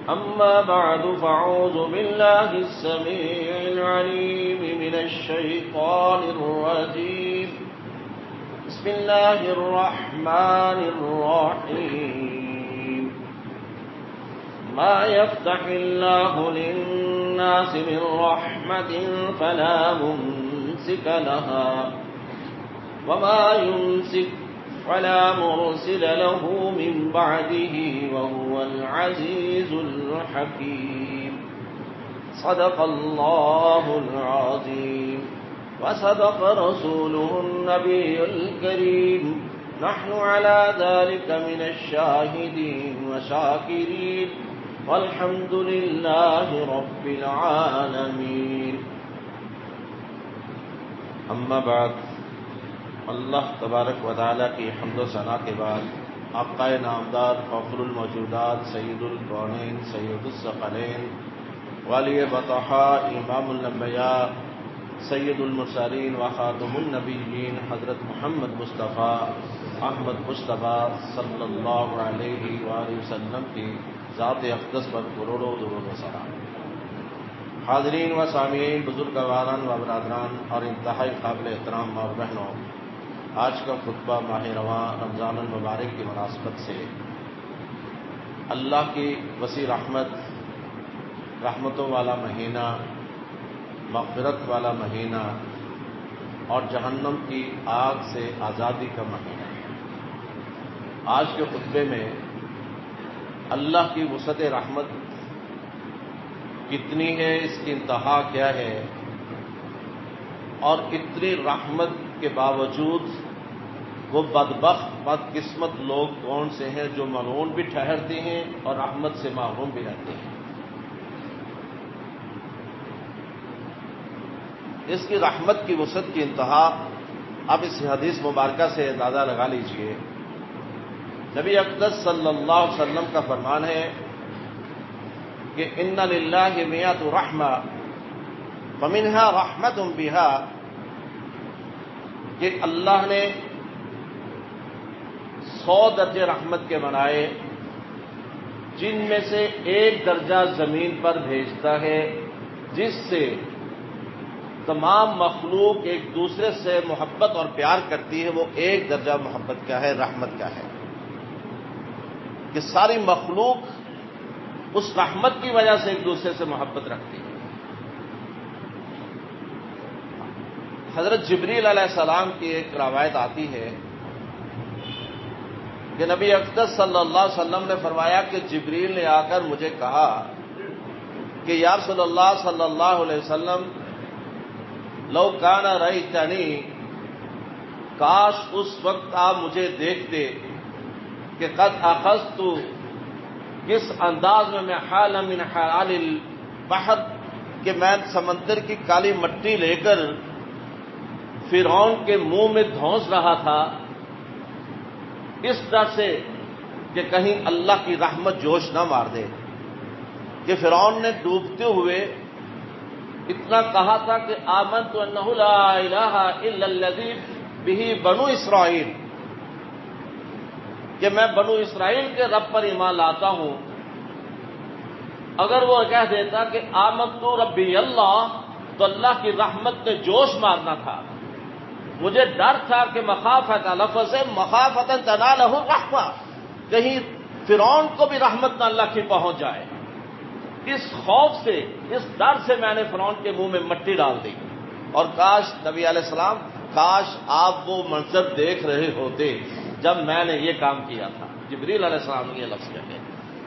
أما بعد فأعوذ بالله السميع العليم من الشيطان الرجيم بسم الله الرحمن الرحيم ما يفتح الله للناس من رحمة فلا ممسك لها وما يمسك فلا مرسل له من بعده وهو العزيز الحكيم صدق الله العظيم وصدق رسوله النبي الكريم نحن على ذلك من الشاهدين وشاكرين والحمد لله رب العالمين اما بعد اللہ تبارک و تعالیٰ کی حمد و ثنا کے بعد آقا نامدار فخر الموجودات سید الکونین سید الثقلین والی بطحاء امام الانبیاء سید المرسلین و خاتم النبیین حضرت محمد مصطفیٰ احمد مصطفیٰ صلی اللہ علیہ وآلہ وسلم کی ذات اقدس پر کروڑوں درود و سلام۔ حاضرین و سامعین، بزرگواران و برادران اور انتہائی قابل احترام ماں بہنوں، آج کا خطبہ ماہ رواں رمضان المبارک کی مناسبت سے اللہ کی وسیع رحمتوں والا مہینہ، مغفرت والا مہینہ اور جہنم کی آگ سے آزادی کا مہینہ۔ آج کے خطبے میں اللہ کی وسعت رحمت کتنی ہے، اس کی انتہا کیا ہے، اور اتنی رحمت کے باوجود وہ بدبخت بدقسمت لوگ کون سے ہیں جو ملعون بھی ٹھہرتے ہیں اور رحمت سے محروم بھی رہتے ہیں۔ اس کی رحمت کی وسعت کی انتہا اب اس حدیث مبارکہ سے اندازہ لگا لیجئے۔ نبی اقدس صلی اللہ علیہ وسلم کا فرمان ہے کہ ان للہ مئۃ رحمہ فمنہا رحمۃ بہا، کہ اللہ نے 100 درجے رحمت کے بنائے، جن میں سے ایک درجہ زمین پر بھیجتا ہے جس سے تمام مخلوق ایک دوسرے سے محبت اور پیار کرتی ہے۔ وہ ایک درجہ محبت کا ہے، رحمت کا ہے، کہ ساری مخلوق اس رحمت کی وجہ سے ایک دوسرے سے محبت رکھتی ہے۔ حضرت جبریل علیہ السلام کی ایک روایت آتی ہے کہ نبی اقدس صلی اللہ علیہ وسلم نے فرمایا کہ جبریل نے آ کر مجھے کہا کہ یا رسول اللہ صلی اللہ علیہ وسلم، لو کان رأیتنی، کاش اس وقت آپ مجھے دیکھتے کہ قد اخذت، کس انداز میں حالا من حال البحر، کہ میں سمندر کی کالی مٹی لے کر فرعون کے منہ میں دھونس رہا تھا، اس ڈر سے کہ کہیں اللہ کی رحمت جوش نہ مار دے۔ کہ فرعون نے ڈوبتے ہوئے اتنا کہا تھا کہ آمنت انہ لا الہ الا الذی بہ بنو اسرائیل، کہ میں بنو اسرائیل کے رب پر ایمان لاتا ہوں۔ اگر وہ کہہ دیتا کہ آمنت ربی اللہ، تو اللہ کی رحمت نے جوش مارنا تھا۔ مجھے ڈر تھا کہ مخافت، لفظ مخافت تنالہ الرحمہ، کہیں فرعون کو بھی رحمت نہ اللہ کی پہنچ جائے۔ اس خوف سے، اس ڈر سے میں نے فرعون کے منہ میں مٹی ڈال دی۔ اور کاش نبی علیہ السلام، کاش آپ وہ منظر دیکھ رہے ہوتے جب میں نے یہ کام کیا تھا۔ جبریل علیہ السلام نے یہ لفظ کہے،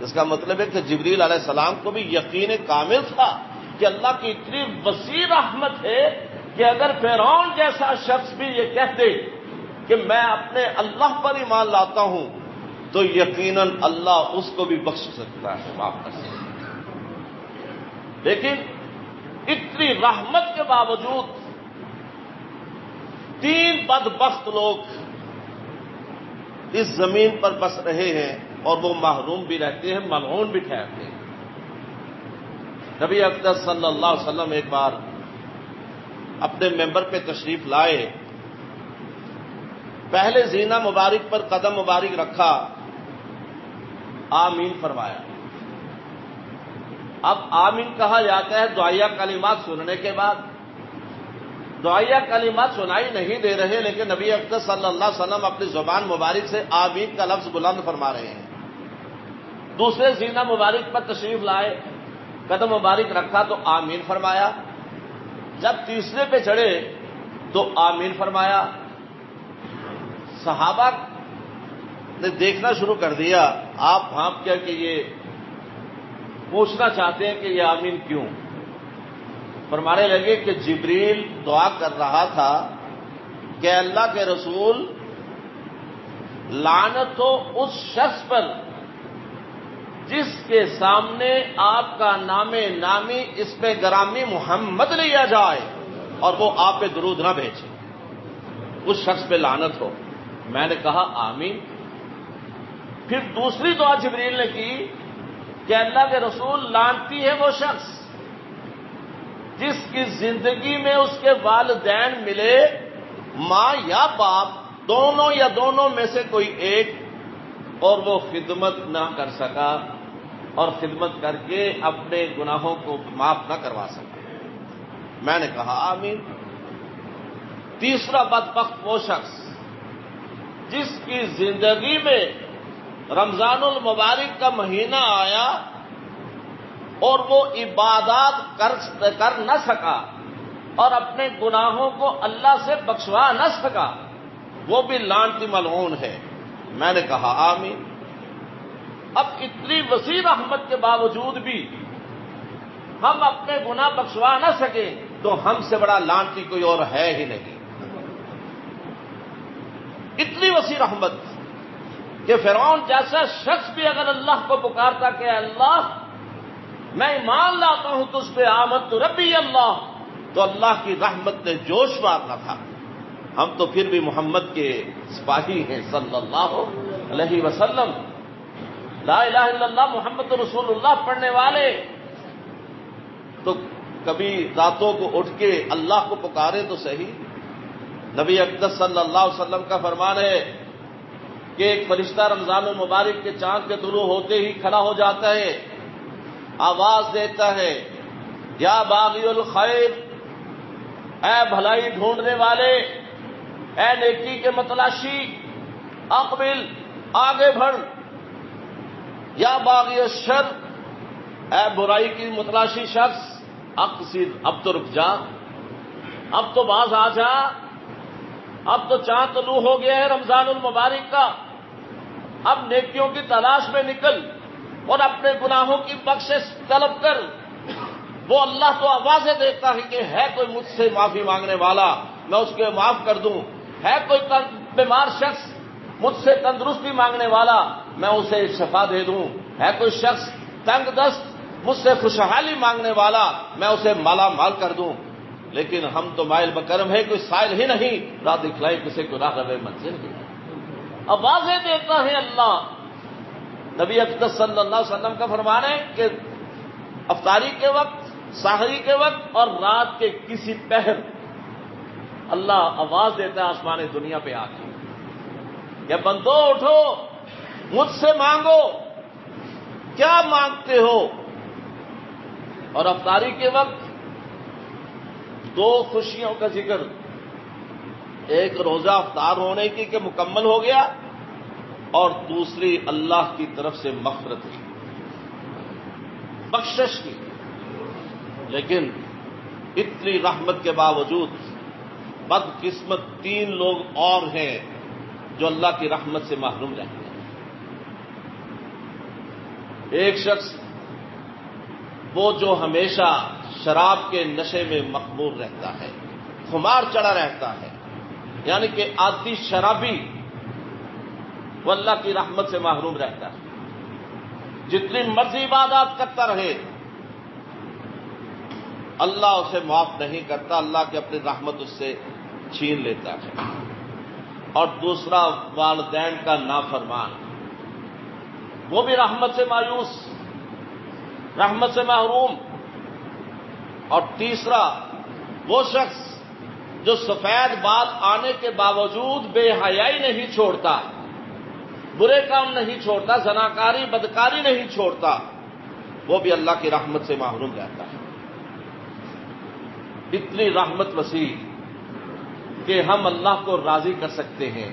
اس کا مطلب ہے کہ جبریل علیہ السلام کو بھی یقین کامل تھا کہ اللہ کی اتنی وسیع رحمت ہے کہ اگر فرعون جیسا شخص بھی یہ کہتے کہ میں اپنے اللہ پر ایمان لاتا ہوں، تو یقیناً اللہ اس کو بھی بخش سکتا ہے، معاف کر سکتا ہے۔ لیکن اتنی رحمت کے باوجود 3 بدبخت لوگ اس زمین پر بس رہے ہیں اور وہ محروم بھی رہتے ہیں، ملعون بھی ٹھہرتے ہیں۔ نبی اقدس صلی اللہ علیہ وسلم ایک بار اپنے ممبر پہ تشریف لائے، پہلے زینہ مبارک پر قدم مبارک رکھا، آمین فرمایا، اب آمین کہا جاتا ہے دعائیہ کلمات سننے کے بعد. دعائیہ کلمات سنائی نہیں دے رہے، لیکن نبی اقدس صلی اللہ علیہ وسلم اپنی زبان مبارک سے آمین کا لفظ بلند فرما رہے ہیں. دوسرے زینہ مبارک پر تشریف لائے، قدم مبارک رکھا تو آمین فرمایا. جب تیسرے پہ چڑھے تو آمین فرمایا. صحابہ نے دیکھنا شروع کر دیا، آپ بھانپ کیا کہ یہ پوچھنا چاہتے ہیں کہ یہ آمین کیوں. فرمانے لگے کہ جبریل دعا کر رہا تھا کہ اللہ کے رسول لعنت ہو اس شخص پر جس کے سامنے آپ کا نام نامی اس پہ گرامی محمد لیا جائے اور وہ آپ پہ درود نہ بھیجے، اس شخص پہ لعنت ہو. میں نے کہا آمین. پھر دوسری دعا جبریل نے کی کہ اللہ کے رسول لعنتی ہے وہ شخص جس کی زندگی میں اس کے والدین ملے، ماں یا باپ دونوں یا دونوں میں سے کوئی ایک، اور وہ خدمت نہ کر سکا اور خدمت کر کے اپنے گناہوں کو معاف نہ کروا سکا. میں نے کہا آمین. تیسرا بدبخت وہ شخص جس کی زندگی میں رمضان المبارک کا مہینہ آیا اور وہ عبادات کر نہ سکا اور اپنے گناہوں کو اللہ سے بخشوا نہ سکا، وہ بھی لعنتی ملعون ہے. میں نے کہا آمین. اب اتنی وسیع رحمت کے باوجود بھی ہم اپنے گناہ بخشوا نہ سکیں تو ہم سے بڑا لعنتی کوئی اور ہے ہی نہیں. اتنی وسیع رحمت کہ فرعون جیسا شخص بھی اگر اللہ کو پکارتا کہ اللہ میں ایمان لاتا ہوں تجھ پہ آمنت ربی اللہ، تو اللہ کی رحمت نے جوش مارنا تھا. ہم تو پھر بھی محمد کے سپاہی ہیں صلی اللہ علیہ وسلم، لا الہ الا اللہ محمد رسول اللہ پڑھنے والے. تو کبھی راتوں کو اٹھ کے اللہ کو پکارے تو صحیح. نبی اقدس صلی اللہ علیہ وسلم کا فرمان ہے کہ ایک فرشتہ رمضان المبارک کے چاند کے طلوع ہوتے ہی کھڑا ہو جاتا ہے، آواز دیتا ہے یا باغی الخیر، اے بھلائی ڈھونڈنے والے، اے نیکی کے متلاشی، اقبل آگے بڑھ. یا باغی الشر، اے برائی کی متلاشی شخص، اقصد اب تو رک جا، اب تو باز آ جا، اب تو چاند طلوع ہو گیا ہے رمضان المبارک کا، اب نیکیوں کی تلاش میں نکل اور اپنے گناہوں کی بخشش طلب کر. وہ اللہ تو آوازیں دیتا ہے کہ ہے کوئی مجھ سے معافی مانگنے والا میں اس کے معاف کر دوں، ہے کوئی بیمار شخص مجھ سے تندرستی مانگنے والا میں اسے شفا دے دوں، ہے کوئی شخص تنگ دست مجھ سے خوشحالی مانگنے والا میں اسے مالا مال کر دوں. لیکن ہم تو مائل بکرم ہے، کوئی سائل ہی نہیں، راہ دکھلائی کسی کو راہ رہے منزل کی. آوازیں دیتا ہے اللہ. نبی اقدس صلی اللہ علیہ وسلم کا فرمان ہے کہ افطاری کے وقت، سحری کے وقت اور رات کے کسی پہر اللہ آواز دیتا ہے آسمان دنیا پہ آ کے کہ بندو اٹھو مجھ سے مانگو، کیا مانگتے ہو. اور افطاری کے وقت دو خوشیوں کا ذکر، ایک روزہ افطار ہونے کی کہ مکمل ہو گیا، اور دوسری اللہ کی طرف سے مغفرت کی، بخشش کی. لیکن اتنی رحمت کے باوجود بدقسمت 3 لوگ اور ہیں جو اللہ کی رحمت سے محروم رہتے ہیں. ایک شخص وہ جو ہمیشہ شراب کے نشے میں مخمور رہتا ہے، خمار چڑھا رہتا ہے، یعنی کہ عادی شرابی، وہ اللہ کی رحمت سے محروم رہتا ہے. جتنی مرضی عبادات کرتا رہے اللہ اسے معاف نہیں کرتا، اللہ کی اپنی رحمت اس سے چھین لیتا ہے. اور دوسرا والدین کا نافرمان، وہ بھی رحمت سے مایوس، رحمت سے محروم. اور تیسرا وہ شخص جو سفید بال آنے کے باوجود بے حیائی نہیں چھوڑتا، برے کام نہیں چھوڑتا، زناکاری بدکاری نہیں چھوڑتا، وہ بھی اللہ کی رحمت سے محروم رہتا ہے۔ اتنی رحمت وسیع کہ ہم اللہ کو راضی کر سکتے ہیں۔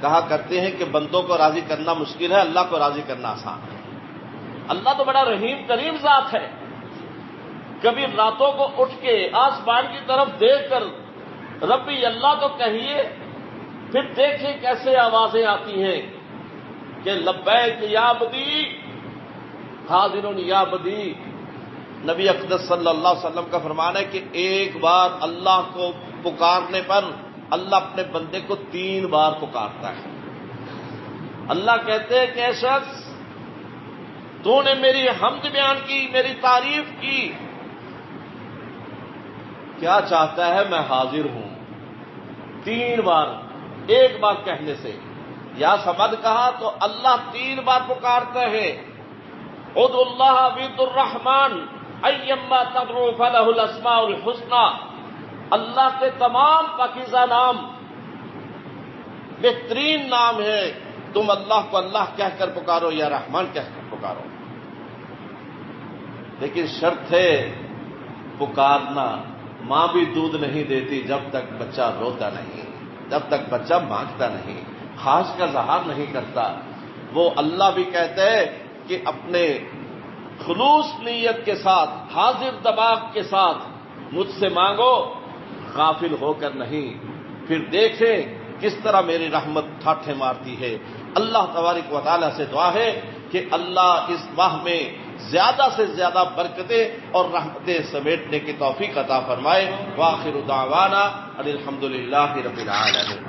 کہا کرتے ہیں کہ بندوں کو راضی کرنا مشکل ہے، اللہ کو راضی کرنا آسان ہے۔ اللہ تو بڑا رحیم کریم ذات ہے۔ کبھی راتوں کو اٹھ کے آسمان کی طرف دیکھ کر ربی اللہ تو کہیے، پھر دیکھیں کیسے آوازیں آتی ہیں کہ لبیک یا عبدی، حاضر یا عبدی۔ نبی اقدس صلی اللہ علیہ وسلم کا فرمان ہے کہ ایک بار اللہ کو پکارنے پر اللہ اپنے بندے کو 3 بار پکارتا ہے۔ اللہ کہتے ہیں کہ اے شخص، تو نے میری حمد بیان کی، میری تعریف کی، کیا چاہتا ہے؟ میں حاضر ہوں۔ 3 بار، ایک بار کہنے سے یا سمد کہا تو اللہ 3 بار پکارتا ہے۔ ادعوا اللہ عبید الرحمن ایما تدعوا فلہ الاسماء الحسنی۔ اللہ کے تمام پاکیزہ نام بہترین نام ہے، تم اللہ کو اللہ کہہ کر پکارو یا رحمان کہہ کر پکارو۔ لیکن شرط ہے پکارنا۔ ماں بھی دودھ نہیں دیتی جب تک بچہ روتا نہیں، جب تک بچہ مانگتا نہیں، خاص کا اظہار نہیں کرتا۔ وہ اللہ بھی کہتے ہیں کہ اپنے خلوص نیت کے ساتھ، حاضر دماغ کے ساتھ مجھ سے مانگو، غافل ہو کر نہیں۔ پھر دیکھیں کس طرح میری رحمت ٹھاٹھے مارتی ہے۔ اللہ تبارک و تعالیٰ سے دعا ہے کہ اللہ اس ماہ میں زیادہ سے زیادہ برکتیں اور رحمتیں سمیٹنے کی توفیق عطا فرمائے۔ وآخر دعوانا ان الحمد للہ رب العالمین۔